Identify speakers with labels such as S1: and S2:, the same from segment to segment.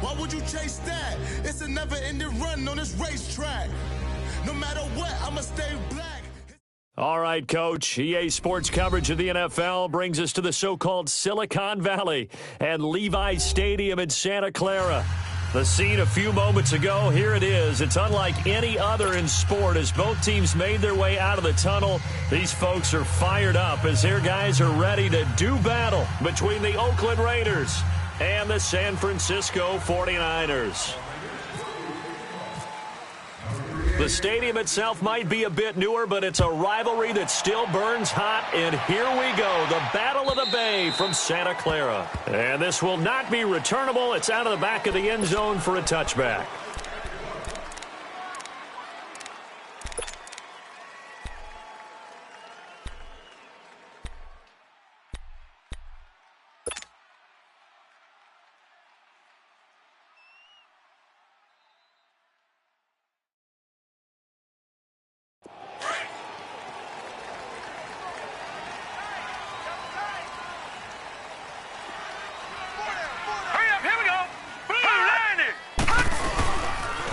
S1: Why would you chase that? It's a never-ending run on this racetrack. No matter what, I'ma stay black.
S2: All right, Coach. EA Sports coverage of the NFL brings us to the so-called Silicon Valley and Levi's Stadium in Santa Clara. The scene a few moments ago, here it is. It's unlike any other in sport as both teams made their way out of the tunnel. These folks are fired up as their guys are ready to do battle between the Oakland Raiders and the San Francisco 49ers. The stadium itself might be a bit newer, but it's a rivalry that still burns hot. And here we go, the Battle of the Bay from Santa Clara. And this will not be returnable. It's out of the back of the end zone for a touchback.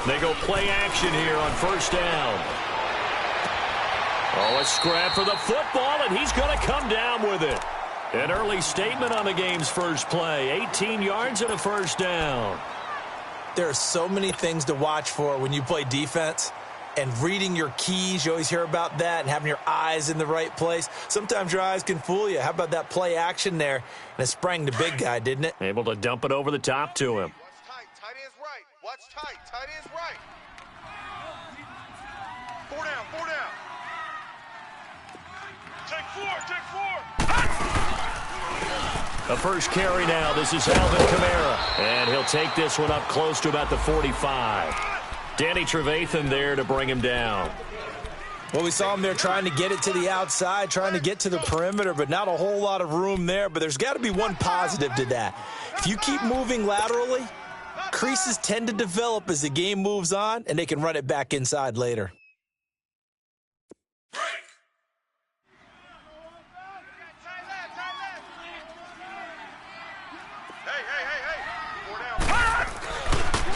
S2: They go play action here on first down. Oh, a scrap for the football, and he's going to come down with it. An early statement on the game's first play. 18 yards and a first down.
S3: There are so many things to watch for when you play defense. And reading your keys, you always hear about that, and having your eyes in the right place. Sometimes your eyes can fool you. How about that play action there? And it sprang the big guy, didn't it?
S2: Able to dump it over the top to him.
S4: Tight end's right. Watch tight. Tight end's right. 4 down. 4 down. Take 4.
S2: A first carry now. This is Alvin Kamara. And he'll take this one up close to about the 45. Danny Trevathan there to bring him down.
S3: Well, we saw him there trying to get it to the outside, trying to get to the perimeter, but not a whole lot of room there. But there's got to be one positive to that. If you keep moving laterally, creases tend to develop as the game moves on, and they can run it back inside later.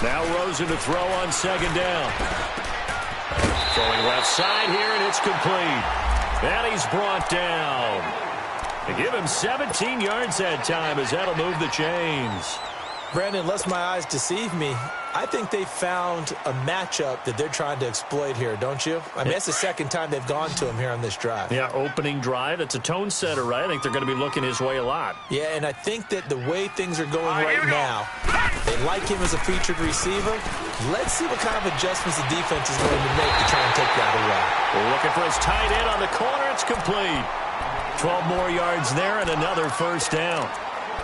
S2: Now Rosen to throw on second down. Throwing left side here, and it's complete. And he's brought down. They give him 17 yards that time as that'll move the chains.
S3: Brandon, unless my eyes deceive me, I think they found a matchup that they're trying to exploit here, don't you? I mean, that's the second time they've gone to him here on this drive.
S2: Yeah, opening drive. It's a tone setter, right? I think they're going to be looking his way a lot.
S3: Yeah, and I think that the way things are going right now, they like him as a featured receiver. Let's see what kind of adjustments the defense is going to make to try and take that away.
S2: We're looking for his tight end on the corner. It's complete. 12 more yards there and another first down.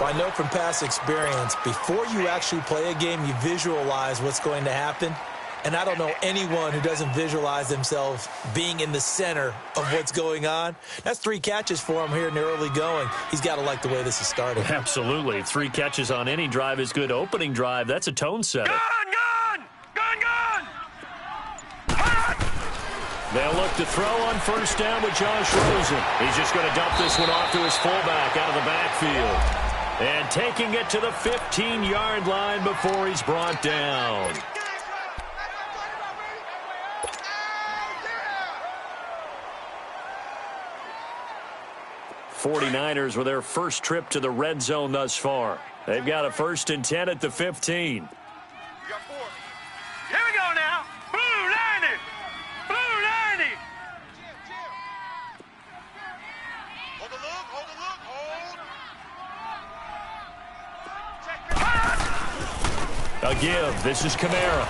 S3: Well, I know from past experience, before you actually play a game, you visualize what's going to happen. And I don't know anyone who doesn't visualize themselves being in the center of what's going on. That's 3 catches for him here in the early going. He's got to like the way this is starting.
S2: Absolutely. 3 catches on any drive is good. Opening drive, that's a tone setter.
S4: Gun!
S2: They'll look to throw on first down with Josh Rosen. He's just going to dump this one off to his fullback out of the backfield. And taking it to the 15-yard line before he's brought down. '49ers with their first trip to the red zone thus far. They've got a 1st and 10 at the 15.
S4: We got 4. Here we go now. Blue 90. Blue 90. Hold the look. Hold.
S2: A give. This is Kamara.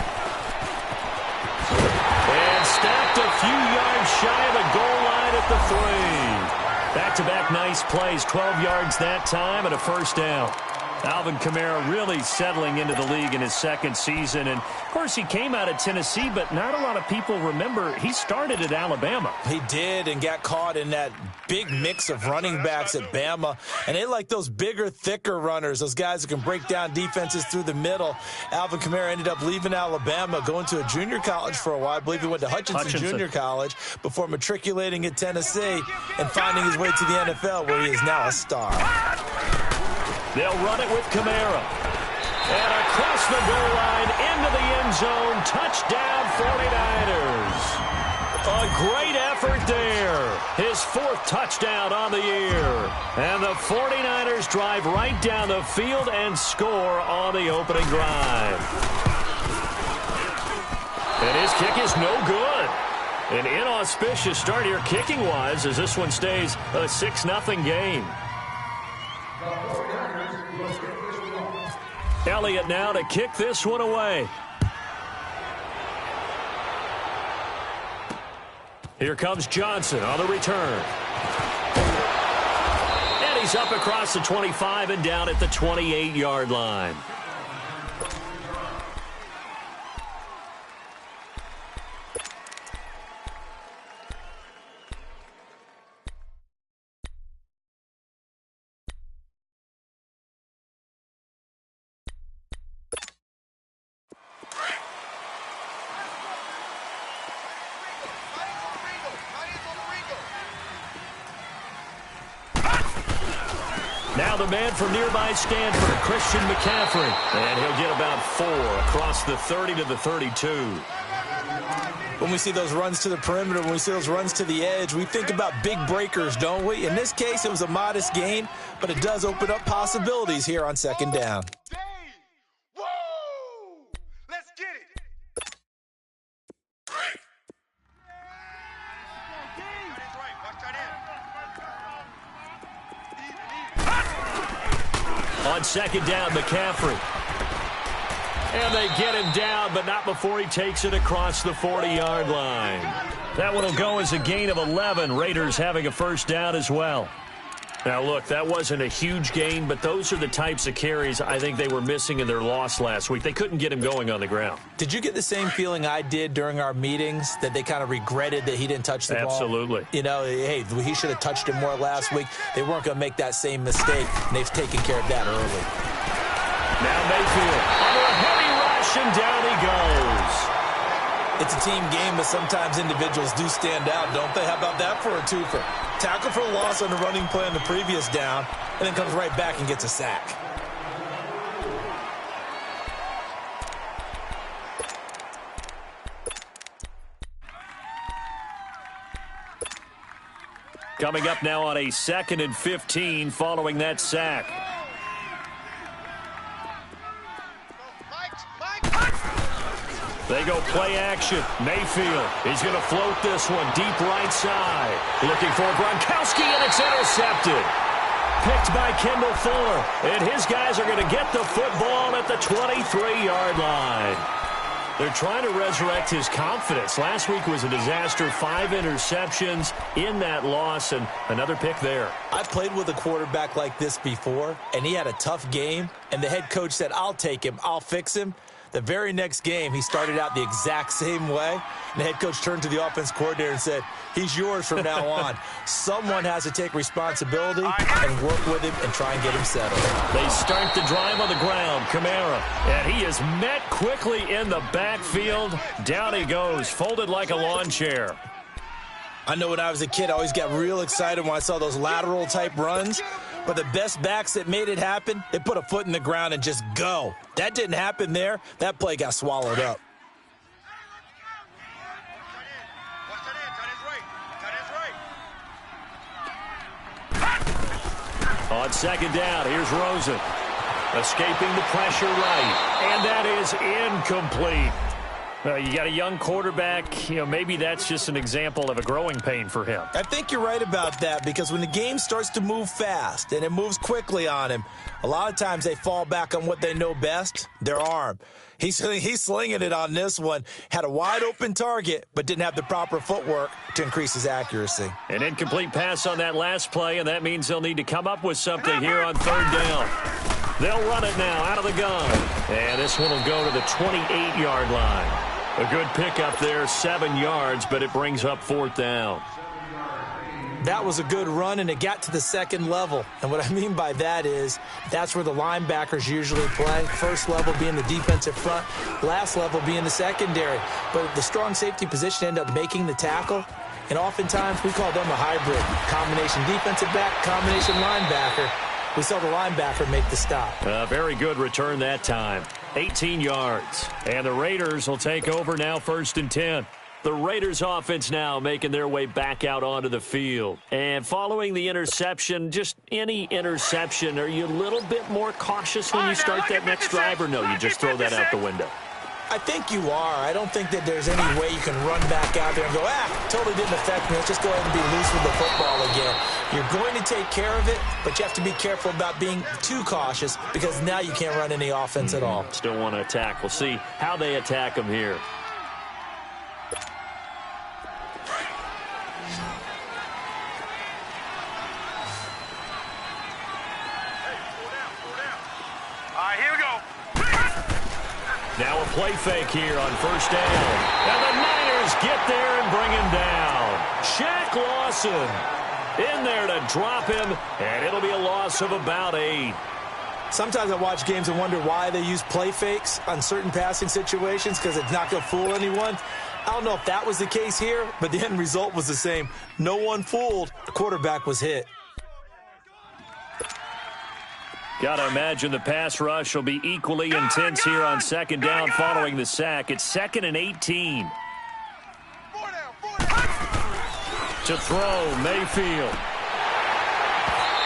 S2: And stopped a few yards shy of the goal line at the 3. Back-to-back nice plays. 12 yards that time and a first down. Alvin Kamara really settling into the league in his 2nd season. And, of course, he came out of Tennessee, but not a lot of people remember he started at Alabama.
S3: He did and got caught in that big mix of running backs at Bama. And they like those bigger, thicker runners, those guys that can break down defenses through the middle. Alvin Kamara ended up leaving Alabama, going to a junior college for a while. I believe he went to Hutchinson Junior College before matriculating at Tennessee and finding his way to the NFL, where he is now a star.
S2: They'll run it with Kamara. And across the goal line, into the end zone, touchdown 49ers. A great effort there. His 4th touchdown on the year. And the 49ers drive right down the field and score on the opening drive. And his kick is no good. An inauspicious start here kicking-wise as this one stays a 6-0 game. Elliott now to kick this one away. Here comes Johnson on the return. And he's up across the 25 and down at the 28-yard line. Now the man from nearby Stanford, Christian McCaffrey. And he'll get about 4 across the 30 to the 32.
S3: When we see those runs to the perimeter, when we see those runs to the edge, we think about big breakers, don't we? In this case, it was a modest gain, but it does open up possibilities here on 2nd down.
S4: Woo! Let's get it.
S2: On 2nd down, McCaffrey. And they get him down, but not before he takes it across the 40-yard line. That one will go as a gain of 11. Raiders having a 1st down as well. Now, look, that wasn't a huge gain, but those are the types of carries I think they were missing in their loss last week. They couldn't get him going on the ground.
S3: Did you get the same feeling I did during our meetings, that they kind of regretted that he didn't touch the ball?
S2: Absolutely.
S3: You know, hey, he should have touched it more last week. They weren't going to make that same mistake, and they've taken care of that early.
S2: Now Mayfield under a heavy rush, and down he goes.
S3: It's a team game, but sometimes individuals do stand out, don't they? How about that for a twofer? Tackle for a loss on the running play on the previous down, and then comes right back and gets a sack.
S2: Coming up now on a 2nd and 15 following that sack. They go play action. Mayfield, he's going to float this one deep right side. Looking for Gronkowski, and it's intercepted. Picked by Kendall Fuller. And his guys are going to get the football at the 23-yard line. They're trying to resurrect his confidence. Last week was a disaster. 5 interceptions in that loss, and another pick there.
S3: I played with a quarterback like this before, and he had a tough game, and the head coach said, I'll take him, I'll fix him. The very next game, he started out the exact same way. And the head coach turned to the offense coordinator and said, he's yours from now on. Someone has to take responsibility and work with him and try and get him settled.
S2: They start the drive on the ground. Kamara. And he is met quickly in the backfield. Down he goes, folded like a lawn chair.
S3: I know when I was a kid, I always got real excited when I saw those lateral-type runs. But the best backs that made it happen, they put a foot in the ground and just go. That didn't happen there. That play got swallowed up.
S2: On 2nd down, here's Rosen. Escaping the pressure right. And that is incomplete. You got a young quarterback, maybe that's just an example of a growing pain for him.
S3: I think you're right about that, because when the game starts to move fast and it moves quickly on him, a lot of times they fall back on what they know best, their arm. He's slinging it on this one. Had a wide open target, but didn't have the proper footwork to increase his accuracy.
S2: An incomplete pass on that last play, and that means they'll need to come up with something here on 3rd down. They'll run it now out of the gun. And this one will go to the 28-yard line. A good pickup there, 7 yards, but it brings up 4th down.
S3: That was a good run, and it got to the 2nd level. And what I mean by that is that's where the linebackers usually play. First level being the defensive front, last level being the secondary. But the strong safety position ended up making the tackle. And oftentimes we call them a hybrid. Combination defensive back, combination linebacker. We saw the linebacker make the stop.
S2: A very good return that time. 18 yards. And the Raiders will take over now, 1st and 10. The Raiders offense now making their way back out onto the field. And following the interception, just any interception, are you a little bit more cautious when you start that next drive, or no, you just throw that out the window?
S3: I think you are. I don't think that there's any way you can run back out there and go, totally didn't affect me. Let's just go ahead and be loose with the football again. You're going to take care of it, but you have to be careful about being too cautious because now you can't run any offense at all.
S2: Still want to attack. We'll see how they attack them here. Now a play fake here on 1st down. And the Niners get there and bring him down. Shaq Lawson in there to drop him, and it'll be a loss of about 8.
S3: Sometimes I watch games and wonder why they use play fakes on certain passing situations because it's not going to fool anyone. I don't know if that was the case here, but the end result was the same. No one fooled. The quarterback was hit.
S2: Got to imagine the pass rush will be equally intense here on 2nd down following the sack. It's 2nd and 18. To throw, Mayfield.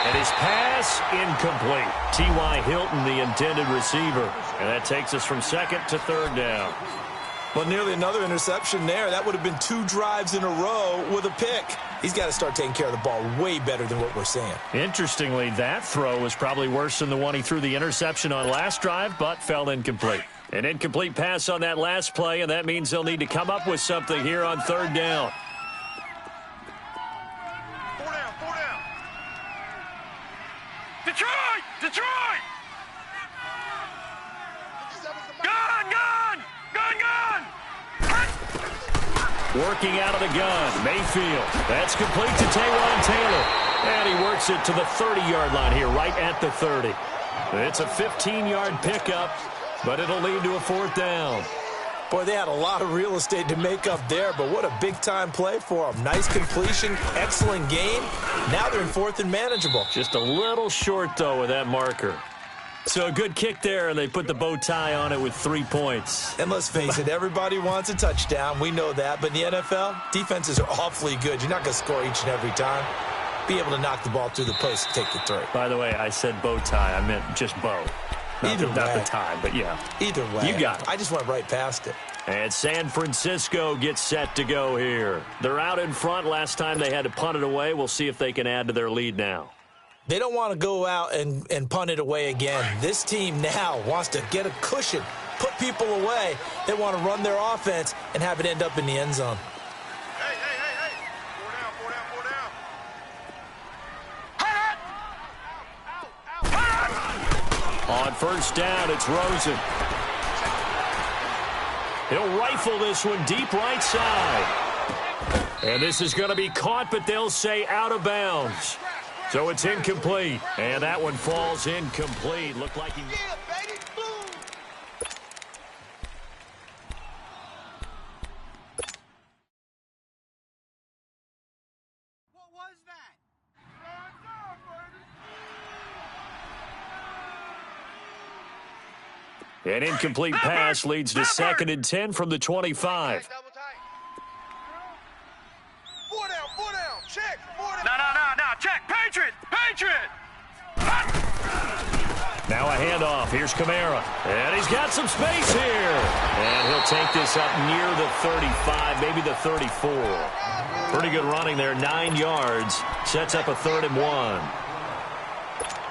S2: And his pass incomplete. T.Y. Hilton, the intended receiver. And that takes us from 2nd to 3rd down.
S3: Well, nearly another interception there. That would have been 2 drives in a row with a pick. He's got to start taking care of the ball way better than what we're seeing.
S2: Interestingly, that throw was probably worse than the one he threw the interception on last drive, but fell incomplete. An incomplete pass on that last play, and that means they'll need to come up with something here on 3rd down.
S4: 4 down. Detroit! Gun!
S2: Working out of the gun, Mayfield. That's complete to Taywan Taylor. And he works it to the 30-yard line here, right at the 30. It's a 15-yard pickup, but it'll lead to a 4th down.
S3: Boy, they had a lot of real estate to make up there, but what a big-time play for them. Nice completion, excellent game. Now they're in 4th and manageable.
S2: Just a little short, though, with that marker. So a good kick there, and they put the bow tie on it with 3 points.
S3: And let's face it, everybody wants a touchdown. We know that. But in the NFL, defenses are awfully good. You're not going to score each and every time. Be able to knock the ball through the post and take the throw.
S2: By the way, I said bow tie. I meant just bow. Not the tie, but yeah.
S3: Either way.
S2: You got it.
S3: I just went right past it.
S2: And San Francisco gets set to go here. They're out in front. Last time they had to punt it away. We'll see if they can add to their lead now.
S3: They don't want to go out and punt it away again. This team now wants to get a cushion, put people away. They want to run their offense and have it end up in the end zone.
S4: Hey. 4 down.
S2: On 1st down, it's Rosen. He'll rifle this one deep right side. And this is going to be caught, but they'll say out of bounds. So it's incomplete. And that one falls incomplete. Looked like he...
S4: Yeah, baby. Boom. What was that?
S2: An incomplete pass leads to 2nd and 10 from the 25.
S4: Double tight. 4 down. Check. 4 down. No. Check. Patriot.
S2: Now a handoff. Here's Kamara. And he's got some space here. And he'll take this up near the 35, maybe the 34. Pretty good running there, 9 yards. Sets up a 3rd and 1.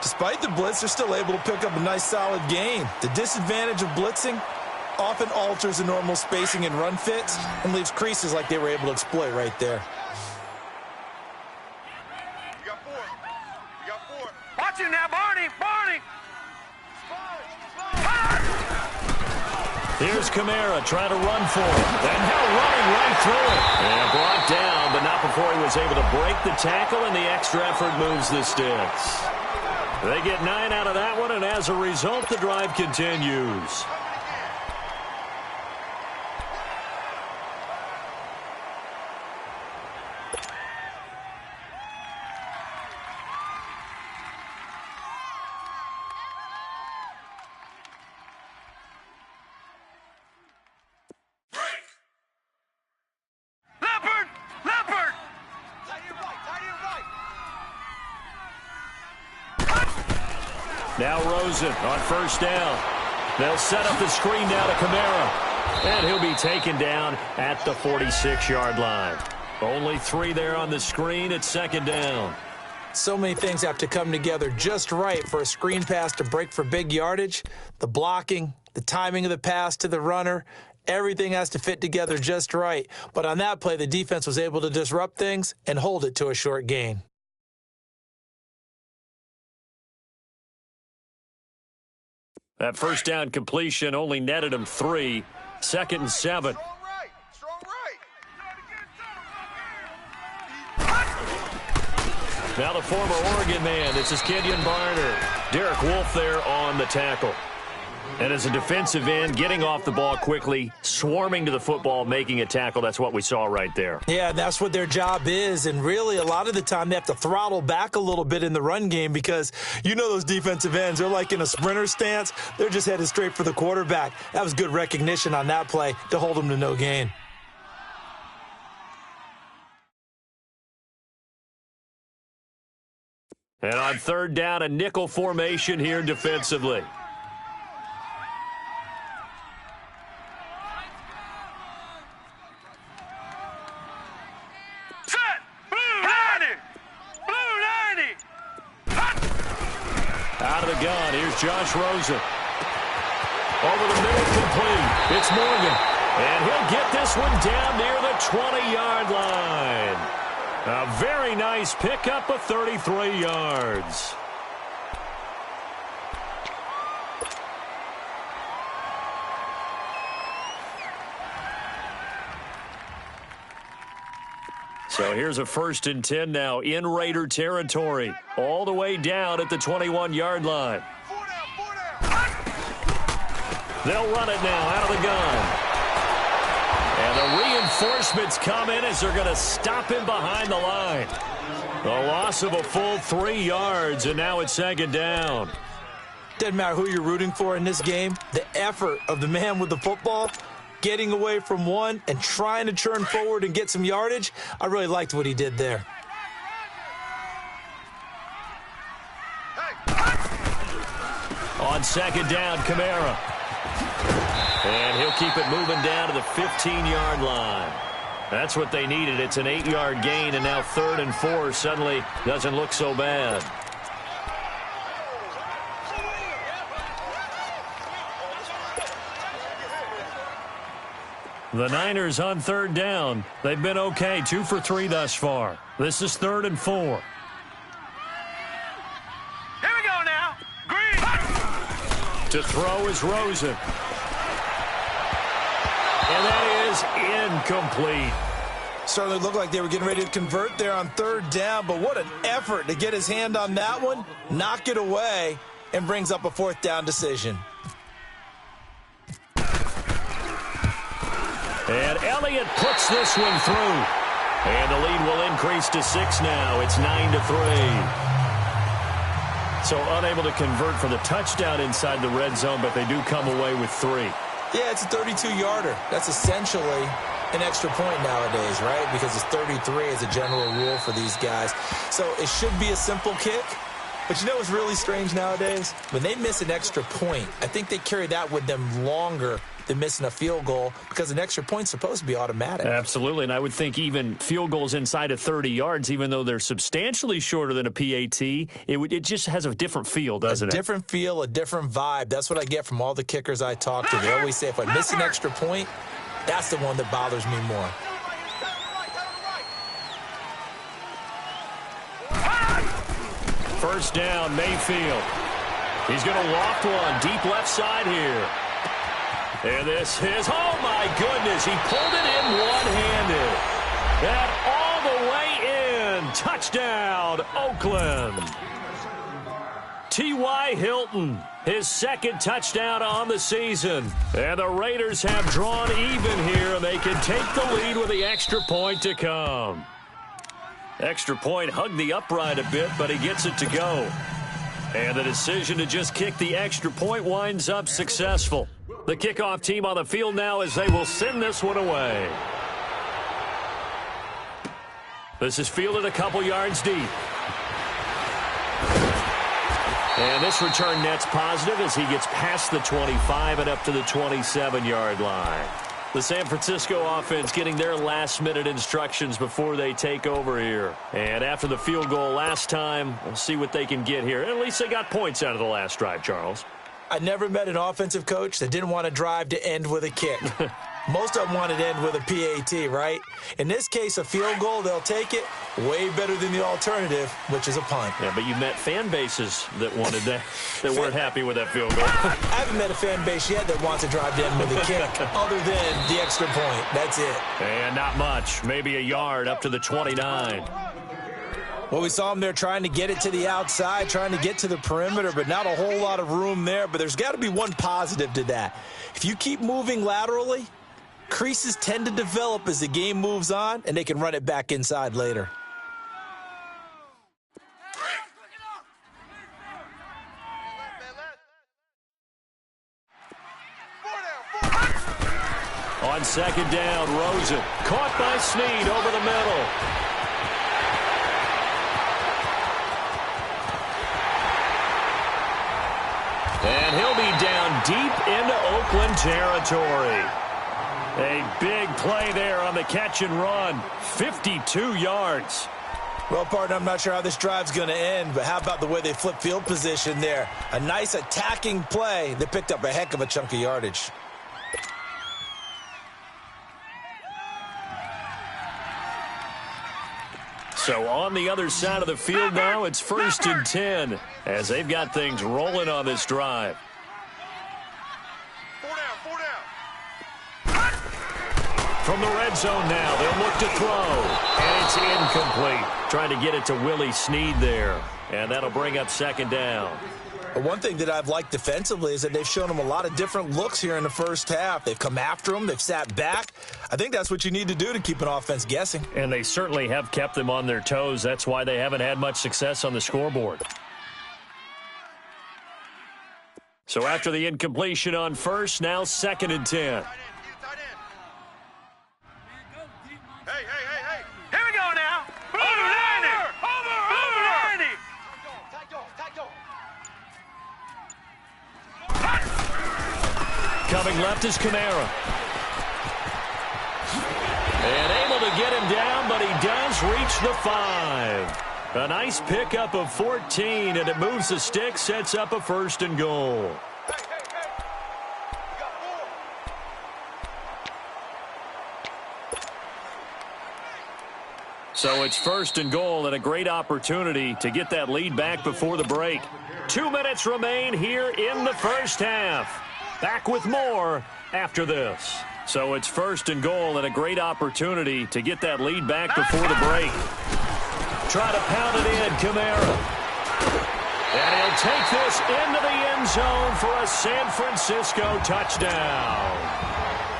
S3: Despite the blitz, they're still able to pick up a nice, solid gain. The disadvantage of blitzing often alters the normal spacing and run fits and leaves creases like they were able to exploit right there.
S4: You got four. Watch him now, Barney.
S2: Here's Kamara trying to run for it. And now running right through it. And brought down, but not before he was able to break the tackle, and the extra effort moves the sticks. They get 9 out of that one, and as a result, the drive continues. Now Rosen on first down. They'll set up the screen down to Kamara. And he'll be taken down at the 46-yard line. Only 3 there on the screen at second down.
S3: So many things have to come together just right for a screen pass to break for big yardage. The blocking, the timing of the pass to the runner, everything has to fit together just right. But on that play, the defense was able to disrupt things and hold it to a short gain.
S2: That first down completion only netted him 3. 2nd and 7.
S4: Strong right.
S2: Now the former Oregon man, this is Kenyon Barner. Derek Wolfe there on the tackle. And as a defensive end, getting off the ball quickly, swarming to the football, making a tackle, that's what we saw right there.
S3: Yeah, that's what their job is. And really, a lot of the time, they have to throttle back a little bit in the run game because you know those defensive ends, they're like in a sprinter stance. They're just headed straight for the quarterback. That was good recognition on that play to hold them to no gain.
S2: And on third down, a nickel formation here defensively.
S4: Set. Blue 90. Blue 90.
S2: Out of the gun, here's Josh Rosen. Over the middle, complete. It's Morgan. And he'll get this one down near the 20-yard line. A very nice pickup of 33 yards. So here's a 1st and 10 now in Raider territory, all the way down at the 21-yard line. They'll run it now out of the gun. And the reinforcements come in as they're going to stop him behind the line. The loss of a full 3 yards, and now it's 2nd down.
S3: Doesn't matter who you're rooting for in this game. The effort of the man with the football, getting away from one and trying to turn forward and get some yardage, I really liked what he did there.
S2: On 2nd down, Kamara. And he'll keep it moving down to the 15-yard line. That's what they needed. It's an 8-yard gain, and now 3rd and 4 suddenly doesn't look so bad. The Niners on 3rd down. They've been okay, 2 for 3 thus far. This is 3rd and 4.
S4: Here we go now. Green.
S2: To throw is Rosen. And that is incomplete.
S3: Certainly looked like they were getting ready to convert there on 3rd down, but what an effort to get his hand on that one, knock it away, and brings up a 4th down decision.
S2: And Elliott puts this one through. And the lead will increase to 6 now. It's 9-3. So unable to convert for the touchdown inside the red zone, but they do come away with 3.
S3: Yeah, it's a 32-yarder. That's essentially an extra point nowadays, right? Because it's 33 as a general rule for these guys. So it should be a simple kick. But you know what's really strange nowadays? When they miss an extra point, I think they carry that with them longer than missing a field goal because an extra point's supposed to be automatic.
S2: Absolutely, and I would think even field goals inside of 30 yards, even though they're substantially shorter than a PAT, it just has a different feel, doesn't it?
S3: A different feel, a different vibe. That's what I get from all the kickers I talk to. They always say if I miss an extra point, that's the one that bothers me more.
S2: First down, Mayfield. He's going to loft one deep left side here. And this is, oh my goodness, he pulled it in one-handed. And all the way in, touchdown, Oakland. T.Y. Hilton, his 2nd touchdown on the season. And the Raiders have drawn even here, and they can take the lead with the extra point to come. Extra point hugged the upright a bit, but he gets it to go. And the decision to just kick the extra point winds up successful. The kickoff team on the field now as they will send this one away. This is fielded a couple yards deep. And this return net's positive as he gets past the 25 and up to the 27-yard line. The San Francisco offense getting their last-minute instructions before they take over here. And after the field goal last time, we'll see what they can get here. At least they got points out of the last drive, Charles.
S3: I never met an offensive coach that didn't want to drive to end with a kick. Most of them wanted to end with a PAT, right? In this case, a field goal, they'll take it. Way better than the alternative, which is a punt.
S2: Yeah, but you met fan bases that wanted that, that weren't happy with that field goal.
S3: I haven't met a fan base yet that wants to drive to end with a kick, other than the extra point. That's it.
S2: And not much. Maybe a yard up to the 29.
S3: Well, we saw him there trying to get it to the outside, trying to get to the perimeter, but not a whole lot of room there. But there's got to be one positive to that. If you keep moving laterally, creases tend to develop as the game moves on, and they can run it back inside later.
S2: On second down, Rosen caught by Snead over the middle. And he'll be down deep into Oakland territory. A big play there on the catch and run. 52 yards.
S3: Well, partner, I'm not sure how this drive's going to end, but how about the way they flip field position there? A nice attacking play that picked up a heck of a chunk of yardage.
S2: So on the other side of the field now, it's 1st and 10 as they've got things rolling on this drive.
S4: 4 down.
S2: From the red zone now, they'll look to throw. And it's incomplete. Trying to get it to Willie Snead there. And that'll bring up second down.
S3: One thing that I've liked defensively is that they've shown them a lot of different looks here in the first half. They've come after them. They've sat back. I think that's what you need to do to keep an offense guessing.
S2: And they certainly have kept them on their toes. That's why they haven't had much success on the scoreboard. So after the incompletion on first, now 2nd and 10.
S4: Hey. Here we go now. Blue Lightning. Blue Lightning.
S2: Coming left is Kamara. And able to get him down, but he does reach the 5. A nice pickup of 14, and it moves the stick, sets up a 1st and goal. So it's 1st and goal and a great opportunity to get that lead back before the break. 2 minutes remain here in the first half. Back with more after this. So it's 1st and goal and a great opportunity to get that lead back before the break. Try to pound it in, Kamara. And he'll take this into the end zone for a San Francisco touchdown.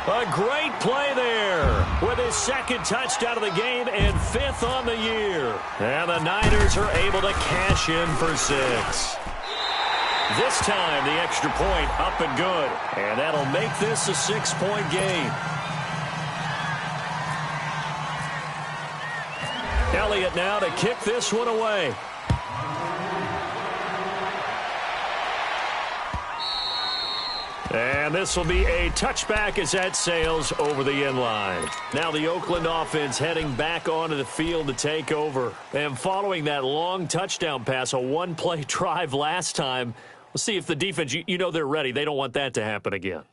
S2: A great play there with his 2nd touchdown of the game and 5th on the year. And the Niners are able to cash in for 6. This time, the extra point up and good. And that'll make this a 6-point game. Elliott now to kick this one away. And this will be a touchback as that sails over the end line. Now the Oakland offense heading back onto the field to take over. And following that long touchdown pass, a one-play drive last time, we'll see if the defense, you know they're ready. They don't want that to happen again.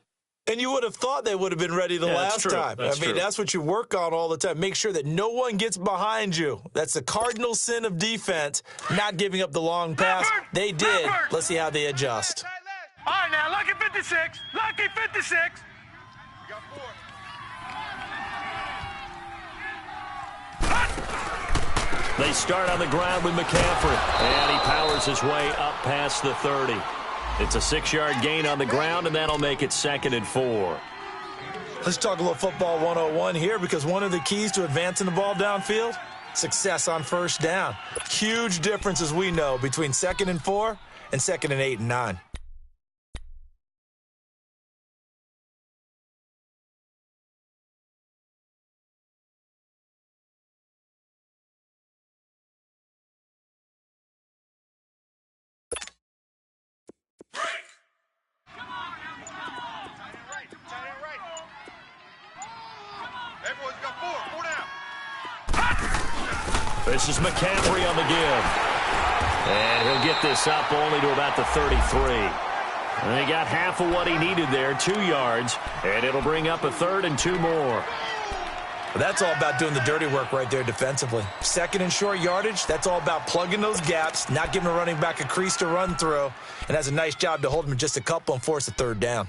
S3: And you would have thought they would have been ready the last time. That's what you work on all the time. Make sure that no one gets behind you. That's the cardinal sin of defense, not giving up the long pass. They did. Let's see how they adjust.
S4: All right, now, lucky 56. Lucky 56. We got 4.
S2: They start on the ground with McCaffrey. And he powers his way up past the 30. It's a 6-yard gain on the ground, and that'll make it 2nd and 4.
S3: Let's talk a little football 101 here, because one of the keys to advancing the ball downfield, success on first down. Huge difference, as we know, between 2nd and 4 and 2nd and 8 and 9.
S2: This is McCaffrey on the give. And he'll get this up only to about the 33. And he got half of what he needed there, 2 yards, and it'll bring up a 3rd and 2 more.
S3: That's all about doing the dirty work right there defensively. 2nd and short yardage, that's all about plugging those gaps, not giving a running back a crease to run through, and has a nice job to hold him just a couple and force a 3rd down.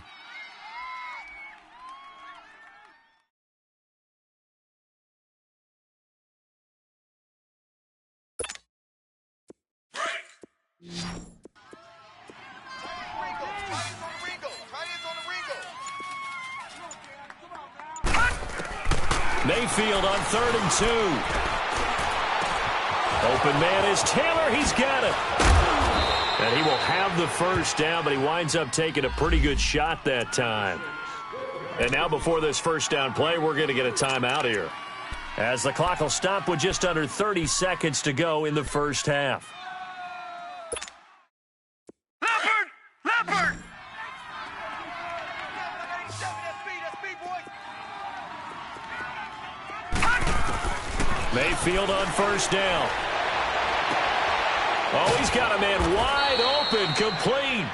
S2: Mayfield on 3rd and 2. Open man is Taylor. He's got it. And he will have the 1st down, but he winds up taking a pretty good shot that time. And now before this 1st down play, we're going to get a timeout here, as the clock will stop with just under 30 seconds to go in the 1st half.
S4: Leopard!
S2: Mayfield on 1st down. Oh, he's got a man wide open, complete.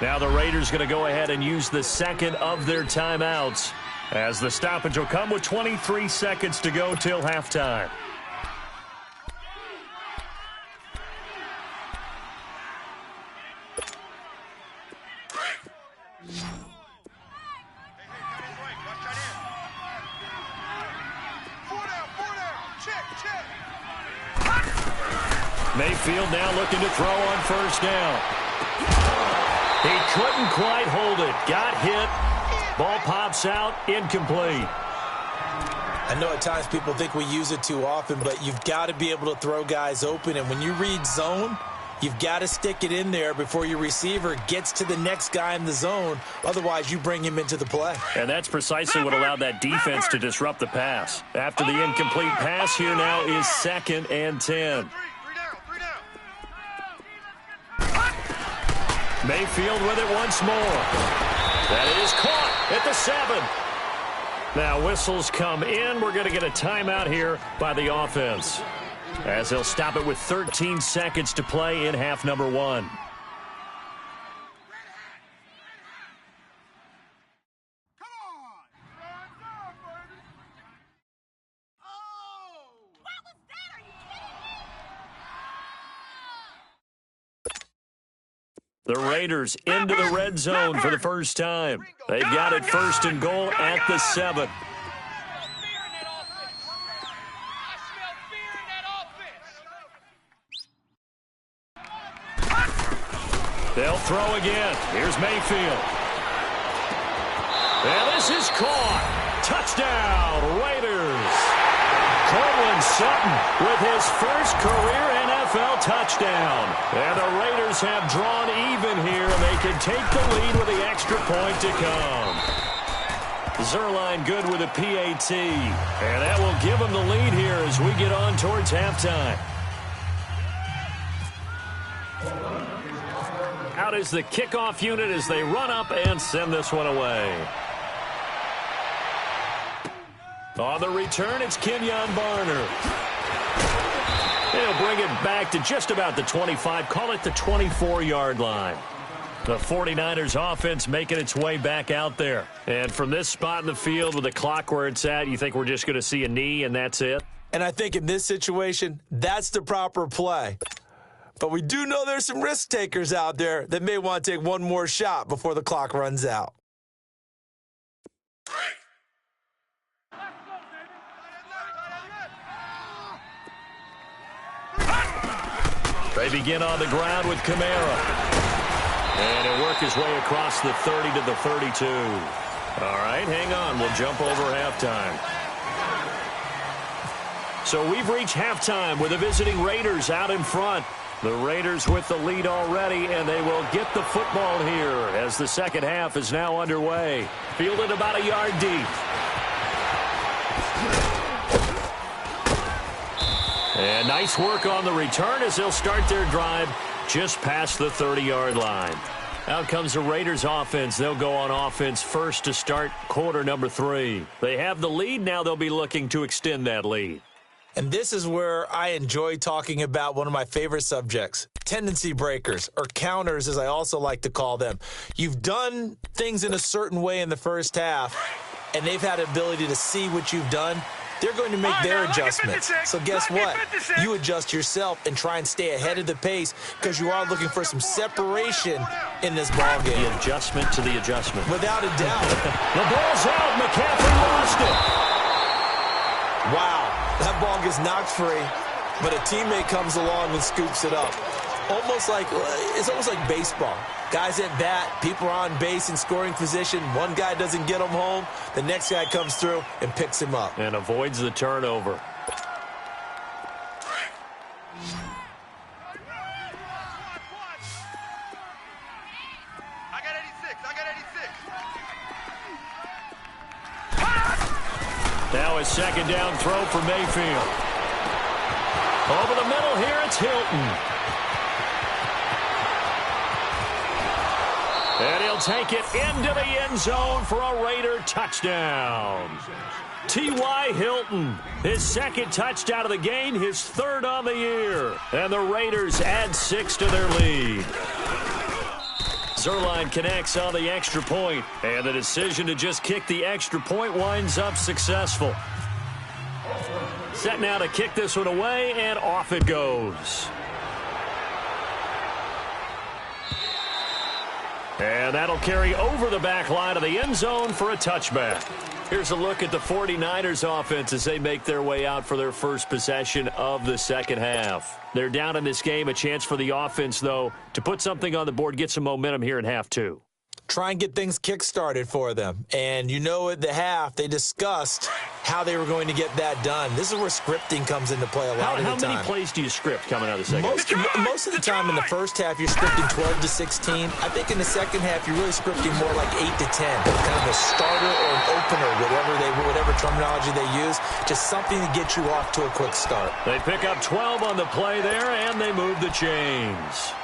S2: Now the Raiders going to go ahead and use the 2nd of their timeouts, as the stoppage will come with 23 seconds to go till halftime. Mayfield now looking to throw on 1st down. He couldn't quite hold it. Got hit. Ball pops out. Incomplete.
S3: I know at times people think we use it too often, but you've got to be able to throw guys open. And when you read zone, you've got to stick it in there before your receiver gets to the next guy in the zone. Otherwise, you bring him into the play.
S2: And that's precisely what allowed that defense to disrupt the pass. After the incomplete pass, here now is 2nd and 10. Mayfield with it once more. That is caught at the 7. Now whistles come in. We're going to get a timeout here by the offense, as they'll stop it with 13 seconds to play in half number 1. The Raiders into the red zone for the 1st time. They've got it 1st and goal at the 7. They'll throw again. Here's Mayfield. And this is caught. Touchdown, Raiders. Cortland Sutton with his 1st career NFL touchdown. And the Raiders have drawn even here. They can take the lead with the extra point to come. Zerline good with a PAT. And that will give them the lead here as we get on towards halftime. Out is the kickoff unit as they run up and send this one away. On the return, it's Kenyon Barner. He'll bring it back to just about the 25, call it the 24-yard line. The 49ers offense making its way back out there. And from this spot in the field with the clock where it's at, you think we're just going to see a knee and that's it?
S3: And I think in this situation, that's the proper play. But we do know there's some risk takers out there that may want to take one more shot before the clock runs out.
S2: They begin on the ground with Kamara. And he'll work his way across the 30 to the 32. All right, hang on. We'll jump over halftime. So we've reached halftime with the visiting Raiders out in front. The Raiders with the lead already, and they will get the football here as the 2nd half is now underway. Fielded about a yard deep. And nice work on the return as they'll start their drive just past the 30-yard line. Out comes the Raiders offense. They'll go on offense first to start quarter number 3. They have the lead. Now they'll be looking to extend that lead.
S3: And this is where I enjoy talking about one of my favorite subjects, tendency breakers, or counters, as I also like to call them. You've done things in a certain way in the first half, and they've had the ability to see what you've done. They're going to make their adjustments. So guess what? You adjust yourself and try and stay ahead of the pace because you are looking for some separation in this ball game.
S2: The adjustment to the adjustment.
S3: Without a doubt.
S2: The ball's out. McCaffrey lost it.
S3: Wow, that ball gets knocked free, but a teammate comes along and scoops it up. It's almost like baseball. Guys at bat, people are on base in scoring position. One guy doesn't get him home. The next guy comes through and picks him up.
S2: And avoids the turnover.
S4: I got 86.
S2: Now a second down throw for Mayfield. Over the middle here, it's Hilton. And he'll take it into the end zone for a Raider touchdown. T.Y. Hilton, his second touchdown of the game, his third on the year. And the Raiders add 6 to their lead. Zerline connects on the extra point, and the decision to just kick the extra point winds up successful. Set now to kick this one away, and off it goes. And that'll carry over the back line of the end zone for a touchback. Here's a look at the 49ers offense as they make their way out for their first possession of the second half. They're down in this game. A chance for the offense, though, to put something on the board, get some momentum here in half two.
S3: Try and get things kick-started for them. And you know at the half, they discussed how they were going to get that done. This is where scripting comes into play a lot of the time.
S2: How many plays do you script coming out of the second half?
S3: Most of the time in the first half, you're scripting 12 to 16. I think in the second half, you're really scripting more like 8 to 10. Kind of a starter or an opener, whatever terminology they use. Just something to get you off to a quick start.
S2: They pick up 12 on the play there, and they move the chains.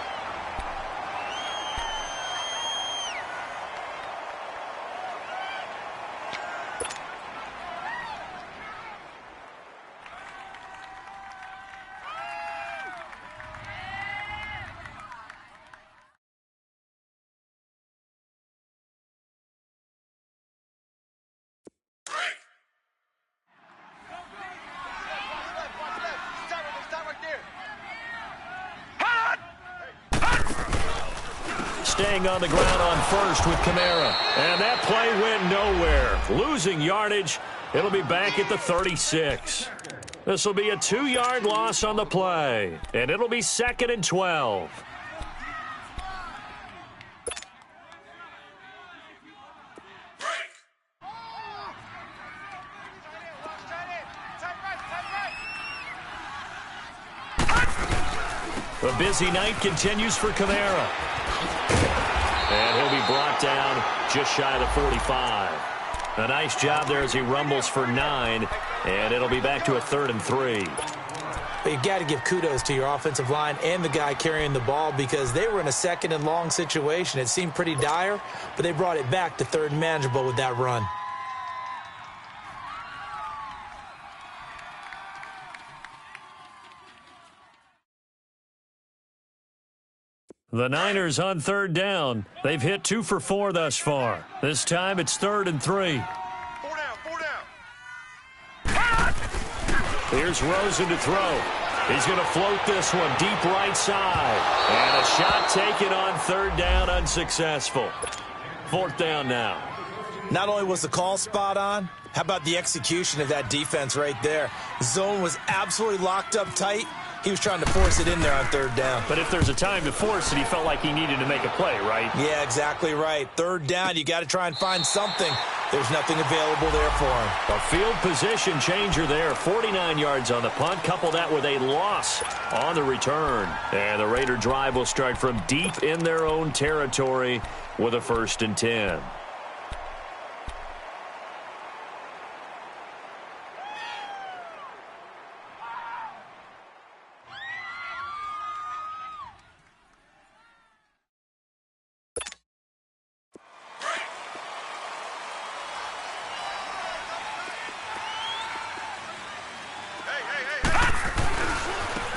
S2: Staying on the ground on first with Kamara. And that play went nowhere. Losing yardage. It'll be back at the 36. This will be a 2-yard loss on the play. And it'll be 2nd and 12. The busy night continues for Kamara. And he'll be brought down just shy of the 45. A nice job there as he rumbles for 9. And it'll be back to a 3rd and 3.
S3: But you got to give kudos to your offensive line and the guy carrying the ball because they were in a 2nd and long situation. It seemed pretty dire, but they brought it back to 3rd and manageable with that run.
S2: The Niners on 3rd down. They've hit 2 for 4 thus far. This time it's 3rd and 3.
S4: 4 down.
S2: Here's Rosen to throw. He's going to float this one deep right side. And a shot taken on 3rd down, unsuccessful. 4th down now.
S3: Not only was the call spot on, how about the execution of that defense right there? Zone was absolutely locked up tight. He was trying to force it in there on 3rd down.
S2: But if there's a time to force it, he felt like he needed to make a play, right?
S3: Yeah, exactly right. 3rd down, you got to try and find something. There's nothing available there for him.
S2: A field position changer there. 49 yards on the punt. Couple that with a loss on the return. And the Raider drive will start from deep in their own territory with a 1st and 10.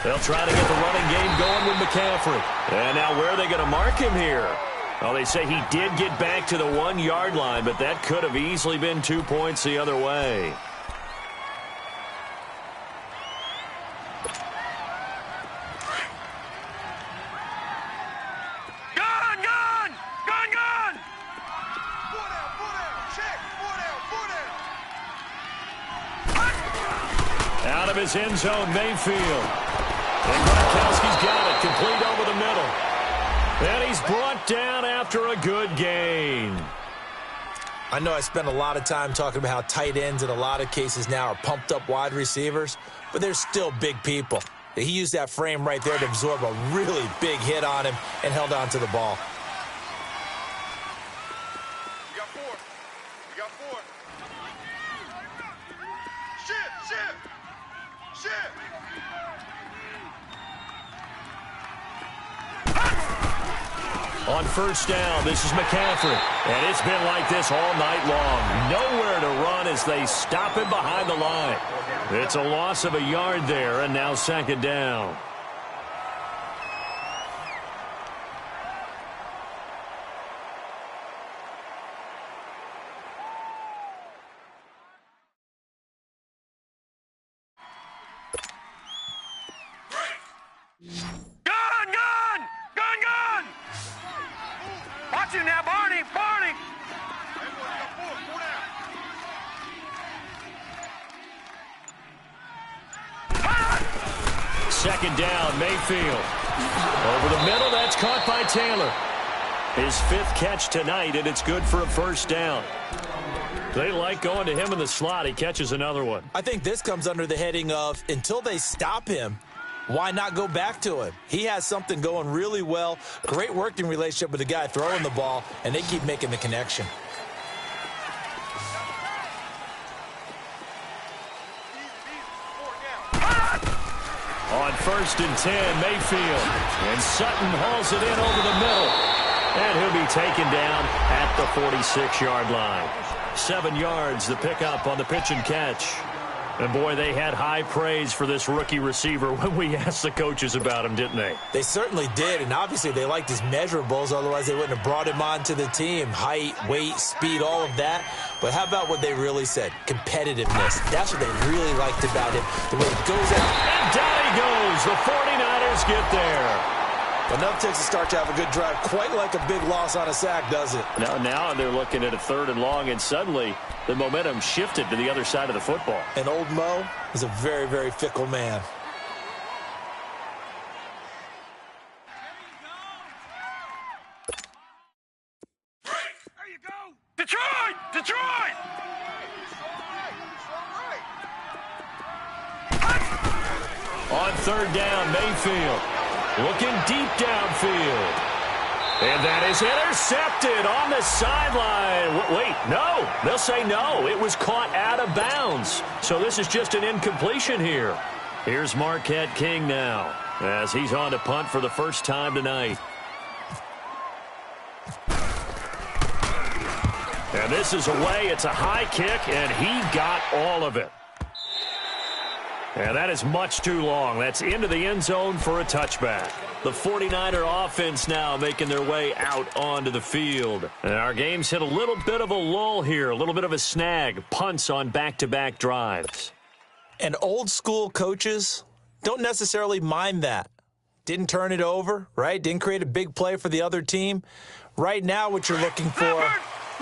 S2: They'll try to get the running game going with McCaffrey. And now where are they going to mark him here? Well, they say he did get back to the 1-yard line, but that could have easily been 2 points the other way. Out of his end zone, Mayfield. And Gronkowski's got it, complete over the middle. And he's brought down after a good gain.
S3: I know I spent a lot of time talking about how tight ends in a lot of cases now are pumped up wide receivers, but they're still big people. He used that frame right there to absorb a really big hit on him and held on to the ball.
S4: We got 4. We got 4. Shit!
S2: On first down, this is McCaffrey. And it's been like this all night long. Nowhere to run as they stop him behind the line. It's a loss of a yard there, and now second down.
S4: Gun! Watch him now, Barney!
S2: Second down, Mayfield. Over the middle, that's caught by Taylor. His 5th catch tonight, and it's good for a first down. They like going to him in the slot. He catches another one.
S3: I think this comes under the heading of, until they stop him, why not go back to him? He has something going really well. Great working relationship with the guy throwing the ball, and they keep making the connection.
S2: On first and 10, Mayfield. And Sutton hauls it in over the middle. And he'll be taken down at the 46-yard line. 7 yards, the pickup on the pitch and catch. And, boy, they had high praise for this rookie receiver when we asked the coaches about him, didn't they?
S3: They certainly did, and obviously they liked his measurables. Otherwise, they wouldn't have brought him onto the team. Height, weight, speed, all of that. But how about what they really said? Competitiveness. That's what they really liked about him. The way he goes out.
S2: And down he goes. The 49ers get there.
S3: Enough takes to start to have a good drive. Quite like a big loss on a sack, does it?
S2: Now they're looking at a 3rd and long, and suddenly the momentum shifted to the other side of the football.
S3: And old Mo is a very, very fickle man.
S4: There you go! Detroit!
S2: On 3rd down, Mayfield looking deep downfield. And that is intercepted on the sideline. Wait, no. They'll say no. It was caught out of bounds. So this is just an incompletion here. Here's Marquette King now as he's on to punt for the first time tonight. And this is away. It's a high kick, and he got all of it. And that is much too long. That's into the end zone for a touchback. The 49er offense now making their way out onto the field. And our game's hit a little bit of a lull here, a little bit of a snag. Punts on back-to-back drives.
S3: And old school coaches don't necessarily mind that. Didn't turn it over, right? Didn't create a big play for the other team. Right now what you're looking for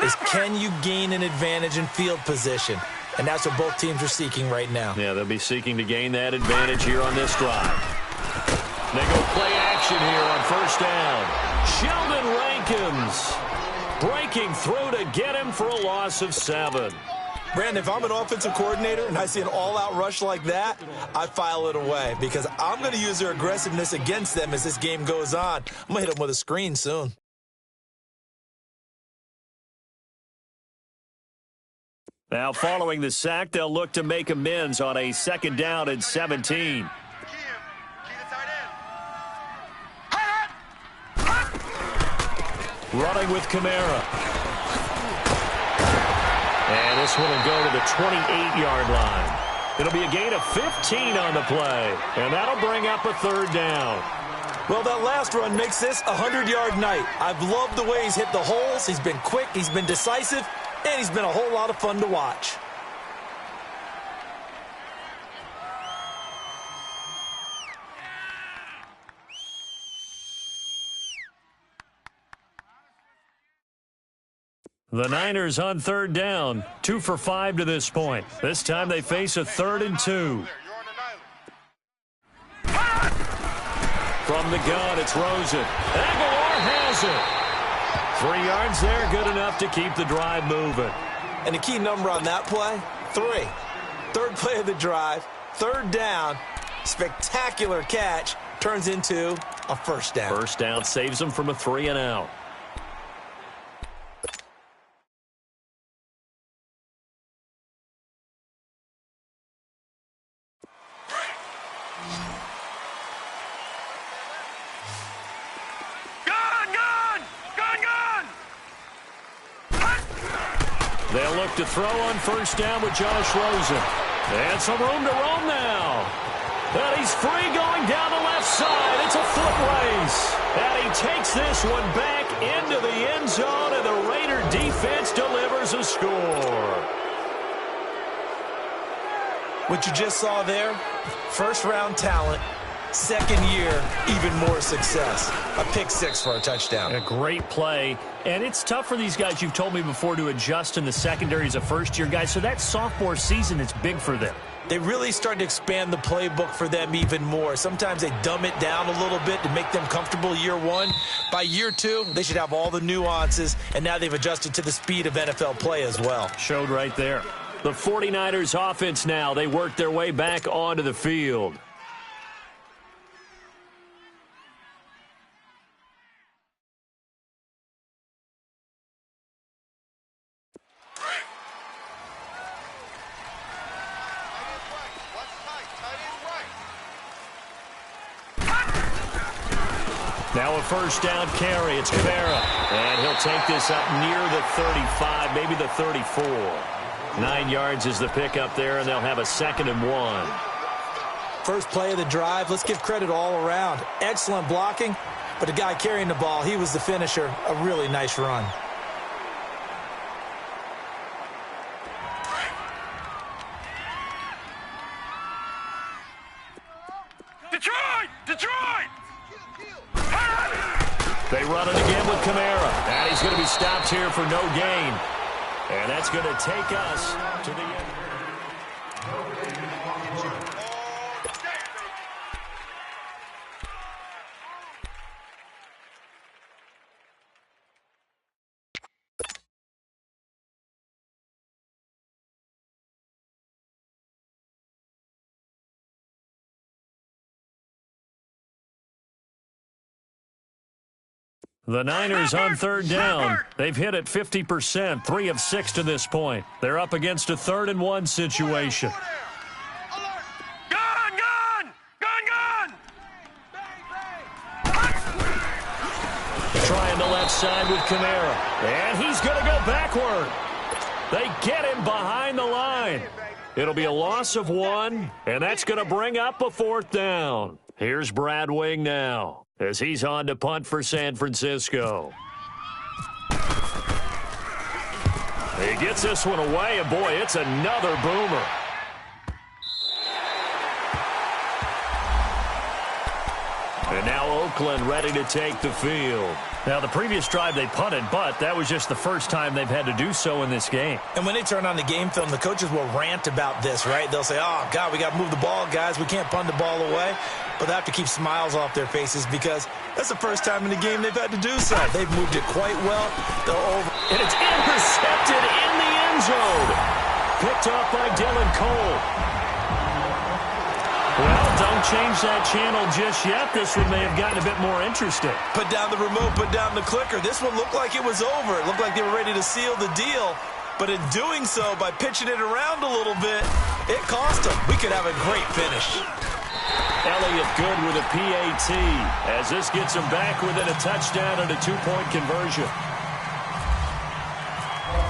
S3: is, can you gain an advantage in field position? And that's what both teams are seeking right now.
S2: Yeah, they'll be seeking to gain that advantage here on this drive. They go play action here on first down. Sheldon Rankins breaking through to get him for a loss of 7.
S3: Brandon, if I'm an offensive coordinator and I see an all-out rush like that, I file it away because I'm going to use their aggressiveness against them as this game goes on. I'm going to hit them with a screen soon.
S2: Now, following the sack, they'll look to make amends on a 2nd down and 17. Running with Kamara. And this one will go to the 28-yard line. It'll be a gain of 15 on the play, and that'll bring up a third down.
S3: Well, that last run makes this a 100-yard night. I've loved the way he's hit the holes. He's been quick, he's been decisive, and he's been a whole lot of fun to watch.
S2: The Niners on third down, 2 for 5 to this point. This time they face a 3rd and 2. From the gun, it's Rosen. Aguilar has it. 3 yards there, good enough to keep the drive moving.
S3: And the key number on that play, 3. Third play of the drive, 3rd down, spectacular catch, turns into a first down.
S2: First down saves them from a 3 and out. They'll look to throw on first down with Josh Rosen. And some room to roam now. And he's free going down the left side. It's a foot race. And he takes this one back into the end zone, and the Raider defense delivers a score.
S3: What you just saw there, first-round talent, second year, even more success. A pick 6 for a touchdown.
S2: A great play. And it's tough for these guys, you've told me before, to adjust in the secondary as a first-year guy. So that sophomore season is big for them.
S3: They really started to expand the playbook for them even more. Sometimes they dumb it down a little bit to make them comfortable year 1. By year 2, they should have all the nuances, and now they've adjusted to the speed of NFL play as well.
S2: Showed right there. The 49ers offense now, they work their way back onto the field. Now a first down carry. It's Kamara. And he'll take this up near the 35, maybe the 34. 9 yards is the pickup there, and they'll have a 2nd and 1.
S3: First play of the drive, let's give credit all around. Excellent blocking, but the guy carrying the ball, he was the finisher. A really nice run.
S4: Detroit! Detroit!
S2: They run it again with Kamara. And he's going to be stopped here for no gain. And that's going to take us to the end. The Niners on third down. They've hit it 50%, 3 of 6 to this point. They're up against a 3rd and 1 situation.
S4: Gun! Gun! Gun! Gun!
S2: Trying the left side with Kamara. And he's going to go backward. They get him behind the line. It'll be a loss of 1, and that's going to bring up a 4th down. Here's Brad Wing now, as he's on to punt for San Francisco. He gets this one away, and boy, it's another boomer. And now Oakland ready to take the field. Now, the previous drive they punted, but that was just the first time they've had to do so in this game.
S3: And when they turn on the game film, the coaches will rant about this, right? They'll say, oh, God, we got to move the ball, guys. We can't punt the ball away. But they have to keep smiles off their faces because that's the first time in the game they've had to do so. They've moved it quite well. They're over.
S2: And it's intercepted in the end zone. Picked off by Dylan Cole. Well, don't change that channel just yet. This one may have gotten a bit more interesting.
S3: Put down the remote, put down the clicker. This one looked like it was over. It looked like they were ready to seal the deal. But in doing so, by pitching it around a little bit, it cost them. We could have a great finish.
S2: Elliott good with a PAT as this gets him back within a touchdown and a 2-point conversion.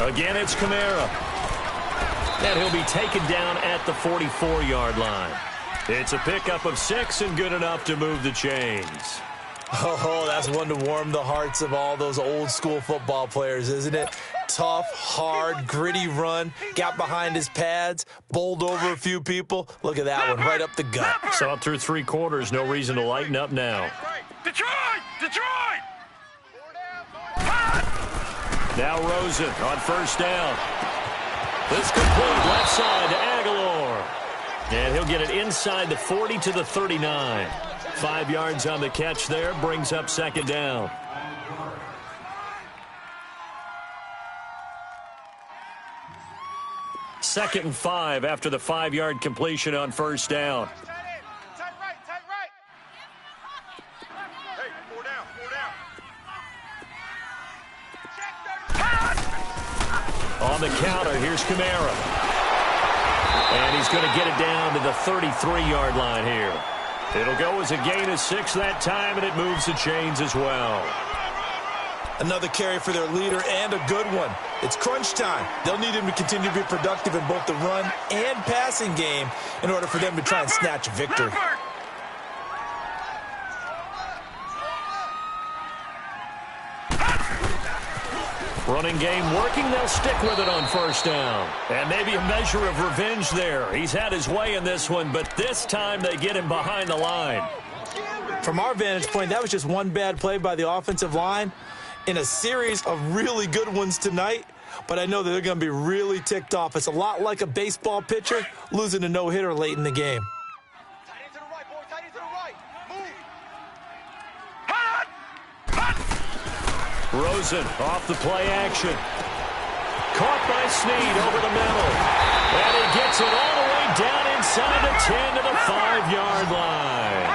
S2: Again, it's Kamara. And he'll be taken down at the 44-yard line. It's a pickup of 6 and good enough to move the chains.
S3: Oh, that's one to warm the hearts of all those old-school football players, isn't it? Tough, hard, gritty run, got behind his pads, bowled over a few people. Look at that one, right up the gut.
S2: So up through 3 quarters, no reason to lighten up now.
S4: Detroit! Detroit!
S2: Now Rosen on first down. This complete left side to Aguilar. And he'll get it inside the 40 to the 39. 5 yards on the catch there, brings up second down. Second and 5 after the 5-yard completion on first down.
S4: Tight right, tight right. Hey, 4 down, 4 down.
S2: On the counter, here's Kamara. And he's going to get it down to the 33-yard line here. It'll go as a gain of 6 that time, and it moves the chains as well.
S3: Another carry for their leader and a good one. It's crunch time. They'll need him to continue to be productive in both the run and passing game in order for them to try and snatch a victory.
S2: Running game working, they'll stick with it on first down. And maybe a measure of revenge there. He's had his way in this one, but this time they get him behind the line.
S3: From our vantage point, that was just one bad play by the offensive line in a series of really good ones tonight. But I know that they're going to be really ticked off. It's a lot like a baseball pitcher losing a no-hitter late in the game.
S4: Tight end to the right, boy. Tight end to the right. Move.
S2: Rosen off the play action. Caught by Snead over the middle. And he gets it all the way down inside the 10 to the 5-yard line.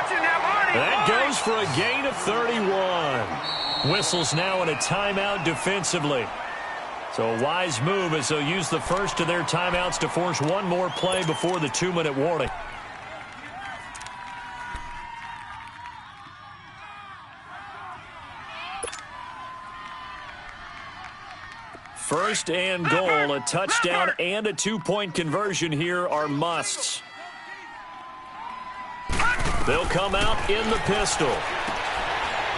S2: That goes for a gain of 31. Whistles now in a timeout defensively. So a wise move as they'll use the first of their timeouts to force one more play before the 2-minute warning. First and goal, a touchdown and a 2-point conversion here are musts. They'll come out in the pistol.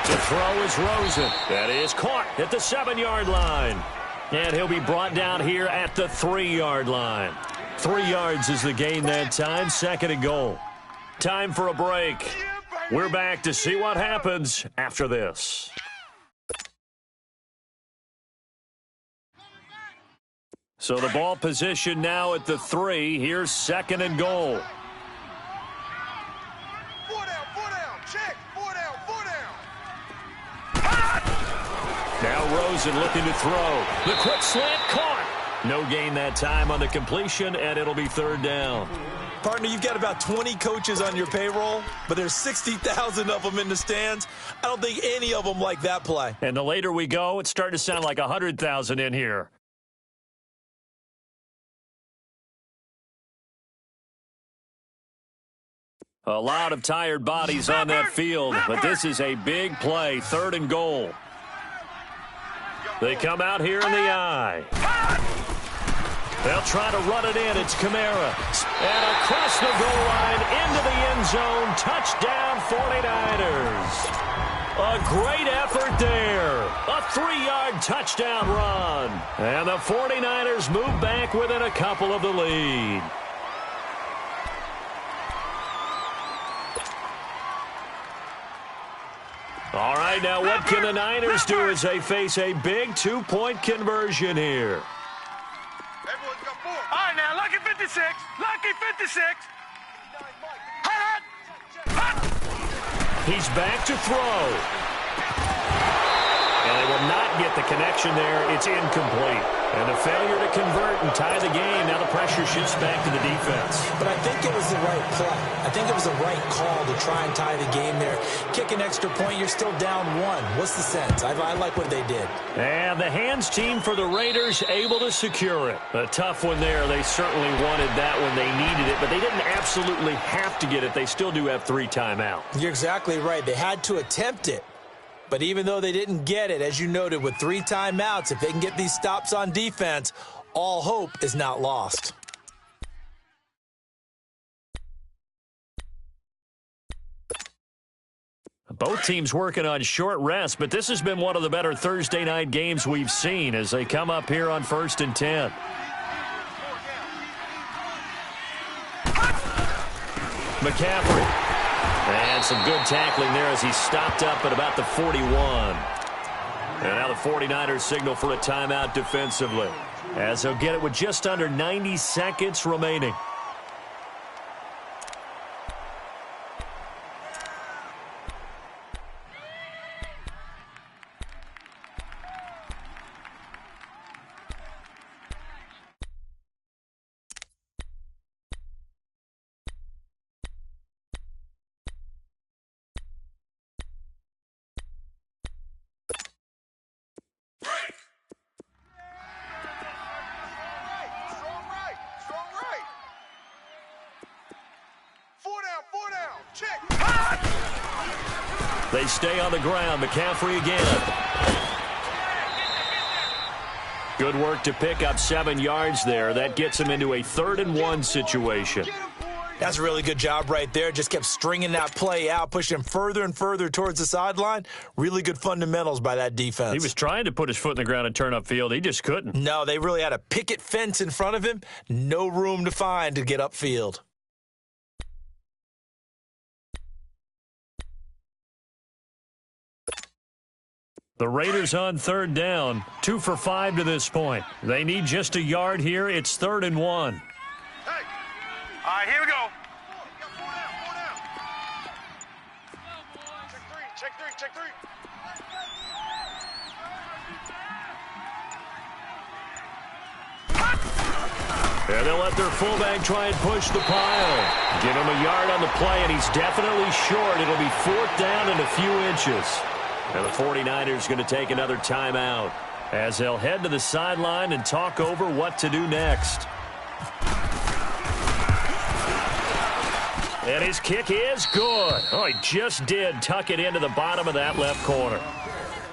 S2: To throw is Rosen. That is caught at the 7-yard line. And he'll be brought down here at the 3-yard line. 3 yards is the gain that time, second and goal. Time for a break. We're back to see what happens after this. So the ball position now at the 3. Here's second and goal.
S4: 4 down, check. 4 down.
S2: Now Rosen looking to throw. The quick slant caught. No gain that time on the completion, and it'll be third down.
S3: Partner, you've got about 20 coaches on your payroll, but there's 60,000 of them in the stands. I don't think any of them like that play.
S2: And the later we go, it's starting to sound like 100,000 in here. A lot of tired bodies on that field, but this is a big play, third and goal. They come out here in the eye. They'll try to run it in. It's Kamara. And across the goal line, into the end zone. Touchdown, 49ers. A great effort there. A 3-yard touchdown run. And the 49ers move back within a couple of the lead. All right, now what can the Niners do as they face a big 2-point conversion here?
S4: Everyone's got 4. All right, now, lucky 56. Lucky 56.
S2: He's back to throw. And they will not get the connection there. It's incomplete. And a failure to convert and tie the game. Now the pressure shifts back to the defense.
S3: But I think it was the right play. I think it was the right call to try and tie the game there. Kick an extra point, you're still down 1. What's the sense? I like what they did.
S2: And the hands team for the Raiders able to secure it. A tough one there. They certainly wanted that when they needed it, but they didn't absolutely have to get it. They still do have 3 timeouts.
S3: You're exactly right. They had to attempt it. But even though they didn't get it, as you noted, with 3 timeouts, if they can get these stops on defense, all hope is not lost.
S2: Both teams working on short rest, but this has been one of the better Thursday night games we've seen as they come up here on 1st and 10. McCaffrey. And some good tackling there as he stopped up at about the 41. And now the 49ers signal for a timeout defensively, as they'll get it with just under 90 seconds remaining. They stay on the ground. McCaffrey again. Good work to pick up 7 yards there. That gets him into a 3rd and 1 situation.
S3: That's a really good job right there. Just kept stringing that play out, pushing him further and further towards the sideline. Really good fundamentals by that defense.
S2: He was trying to put his foot in the ground and turn upfield. He just couldn't.
S3: No, they really had a picket fence in front of him. No room to find to get upfield.
S2: The Raiders on 3rd down, 2 for 5 to this point. They need just a yard here. It's 3rd and 1.
S4: Hey. All right, here we go. Check three.
S2: And they'll let their fullback try and push the pile. Give him a yard on the play, and he's definitely short. It'll be 4th down and a few inches. And the 49ers going to take another timeout as they'll head to the sideline and talk over what to do next. And his kick is good. Oh, he just did tuck it into the bottom of that left corner.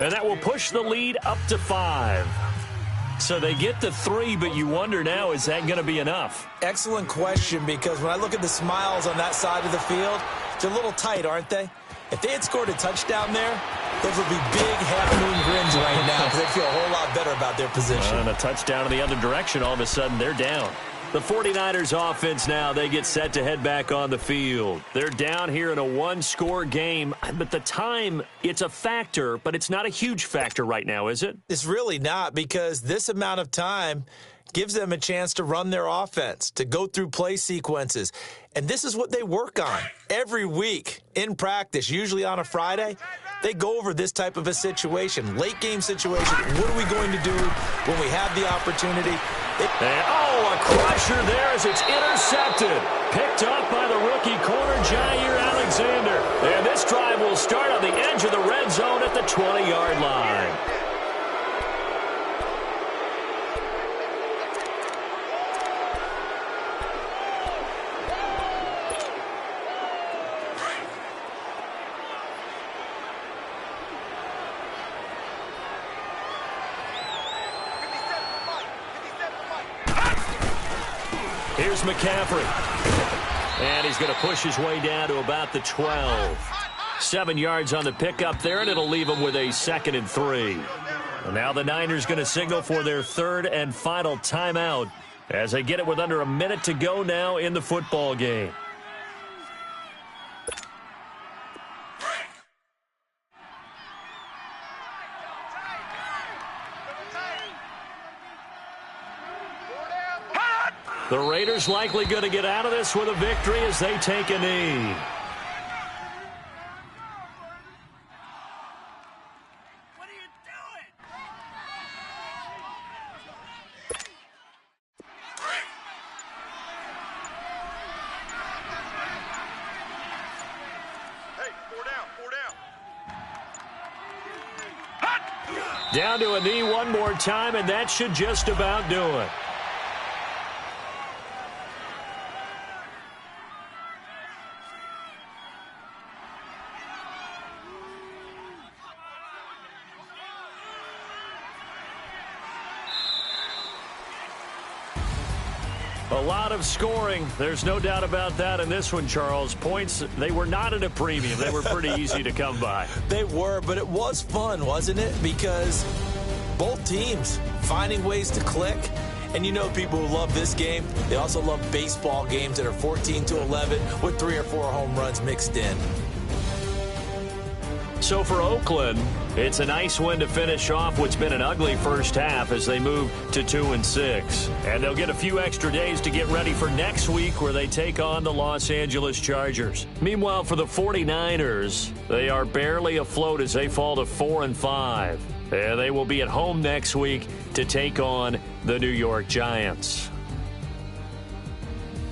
S2: And that will push the lead up to 5. So they get to 3, but you wonder now, is that going to be enough?
S3: Excellent question, because when I look at the smiles on that side of the field, they're a little tight, aren't they? If they had scored a touchdown there, those would be big half-moon grins right now because they feel a whole lot better about their position.
S2: And a touchdown in the other direction, all of a sudden they're down. The 49ers offense now, they get set to head back on the field. They're down here in a 1-score game, but the time, it's a factor, but it's not a huge factor right now, is it?
S3: It's really not, because this amount of time gives them a chance to run their offense, to go through play sequences. And this is what they work on every week in practice, usually on a Friday. They go over this type of a situation, late-game situation. What are we going to do when we have the opportunity?
S2: A crusher there as it's intercepted. Picked up by the rookie corner, Jair Alexander. And this drive will start on the edge of the red zone at the 20-yard line. Here's McCaffrey. And he's going to push his way down to about the 12. 7 yards on the pickup there, and it'll leave him with a 2nd and 3. And now the Niners going to signal for their 3rd and final timeout as they get it with under a minute to go now in the football game. The Raiders likely going to get out of this with a victory as they take a knee.
S4: What are you doing? Hey, 4 down.
S2: Down to a knee one more time, and that should just about do it. A lot of scoring. There's no doubt about that in this one, Charles. Points, they were not at a premium. They were pretty easy to come by.
S3: They were, but it was fun, wasn't it? Because both teams finding ways to click. And you know people who love this game, they also love baseball games that are 14-11 with 3 or 4 home runs mixed in.
S2: So for Oakland, it's a nice win to finish off what's been an ugly first half as they move to 2-6. And they'll get a few extra days to get ready for next week where they take on the Los Angeles Chargers. Meanwhile, for the 49ers, they are barely afloat as they fall to 4-5. And they will be at home next week to take on the New York Giants.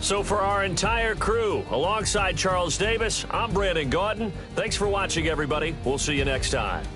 S2: So for our entire crew, alongside Charles Davis, I'm Brandon Gaudin. Thanks for watching, everybody. We'll see you next time.